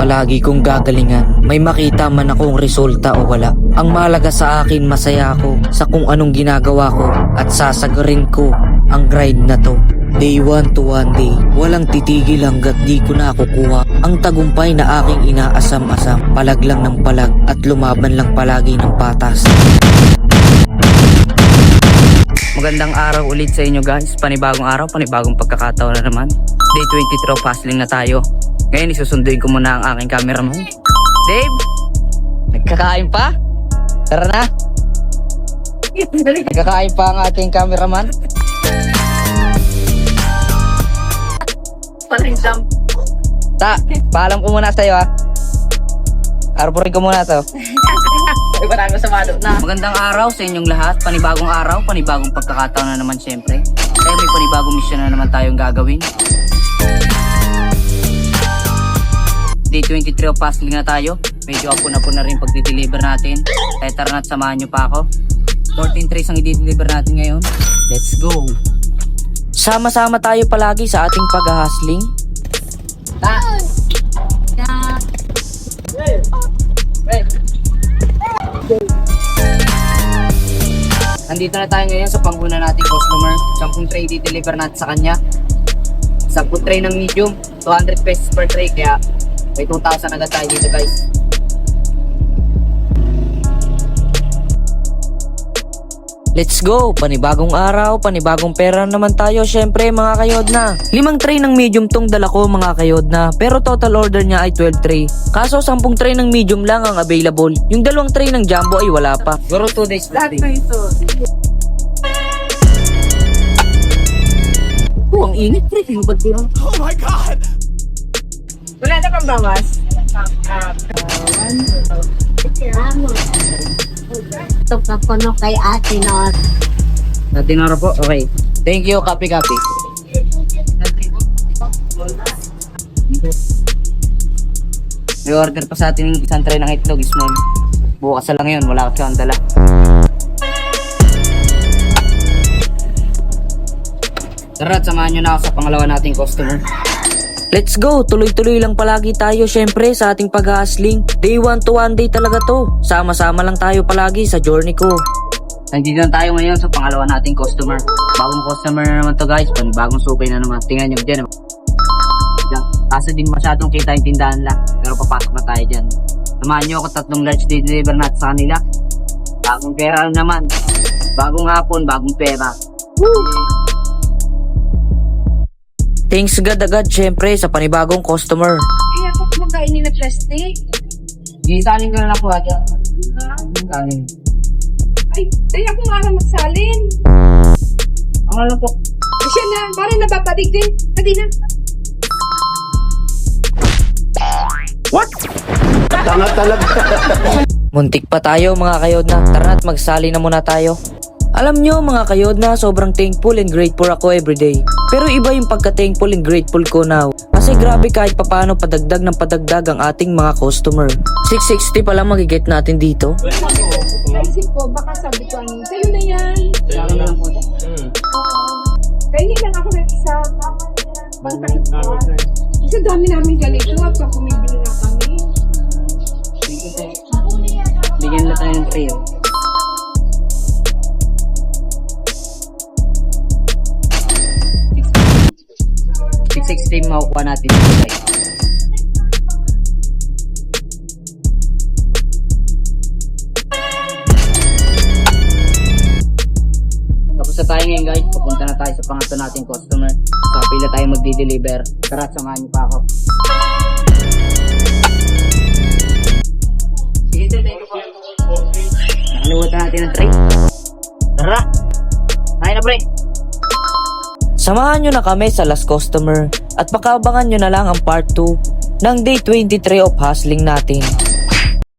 palagi kong gagalingan. May makita man akong resulta o wala. Ang mahalaga sa akin, masaya ako sa kung anong ginagawa ko at sasagarin ko ang grind na to. Day 1 to 1 day, walang titigil hanggat di ko nakukuha ang tagumpay na aking inaasam-asam. Palag lang ng palag at lumaban lang palagi ng patas. Magandang araw ulit sa inyo guys. Panibagong araw, panibagong pagkakataon na naman. Day 23 of hustling na tayo. Ngayon isusunduin ko muna ang aking cameraman. Dave! Nagkakain pa? Tara na! Nagkakain pa ang ating cameraman. Paling jump. Paalam ko muna sa'yo ha. Arborin ko muna to. Ay, marami sa malo na. Magandang araw sa inyong lahat. Panibagong araw, panibagong pagkakataon na naman syempre. Kaya may panibagong mission na naman tayong gagawin. Day 23 of hustling na tayo. Medyo apo na rin pag-deliver natin. Kaya tara na't samahan nyo pa ako. 14 trays ang i-deliver natin ngayon. Let's go! Sama-sama tayo palagi sa ating pag-hustling. Nandito na tayo ngayon sa panghuna nating customer. 10 tray i-deliver natin sa kanya. 10 tray ng medium, 200 pesos per tray. Kaya may 2,000 agad tayo dito guys. Let's go! Panibagong araw, panibagong pera naman tayo syempre mga kayodna. 5 tray ng medium tong dala ko mga kayodna, pero total order niya ay 12 tray. Kaso 10 tray ng medium lang ang available. Yung 2 tray ng jumbo ay wala pa. Guro 2 days Lahat birthday. na ito. Ang init pre, yung ba't yun? Oh my God! Wala na pang bawas. Ito ka po no kay ate no. Natinara po? Okay. Thank you, copy. May order pa sa atin yung 1 tray ng itlog, small. Bukas na lang yun, wala kasi ang dala. Tara, samahan nyo na ako sa pangalawa nating customer. Let's go! Tuloy-tuloy lang palagi tayo syempre sa ating pag-hustling. Day 1 to 1 day talaga to. Sama-sama lang tayo palagi sa journey ko. Nandito na tayo ngayon sa pangalawa nating customer. Bagong customer na naman to guys. Panibagong supay na naman. Tingnan nyo dyan. Kaso din masyadong kita yung tindahan lang. Pero papasok na tayo dyan. Samahan nyo ako, 3 large day deliver natin sa kanila. Bagong pera naman. Bagong hapon, bagong pera. Woo! Thanks agad syempre sa panibagong customer. Kaya ako kumakainin na plastic. Gisalin ko na lang po ate. Salin. Ay ako nga lang magsalin. Ang alam po. Siya na, parang nababadig din. Pati na. What? Tanga talaga. Muntik pa tayo mga kayodna. Tara na't magsali na muna tayo. Alam nyo mga kayodna, sobrang thankful and grateful ako everyday. Pero iba yung pagka-thankful and grateful ko now. Kasi grabe kahit papano padagdag ng padagdag ang ating mga customer. 660 pala magiget natin dito. Naisip ko, baka sabi ko ano, sa'yo na yan. Oo. Kaya hindi lang ako sa bangkay. Kasi dami namin ganito at kung kumibili na kami. Bigyan na tayo ng trail. $660 makukuha natin dito guys. Tapos na tayo ngayon guys. Papunta na tayo sa pangatlo nating customer. Sa pila tayo magdi-deliver. Tara, samahan niyo pa ako. Sige, thank you po. Nakalimutan natin ang tray. Tara! Tayo na pre! Samahan nyo na kami sa last customer at pakabangan nyo na lang ang part 2 ng day 23 of hustling natin.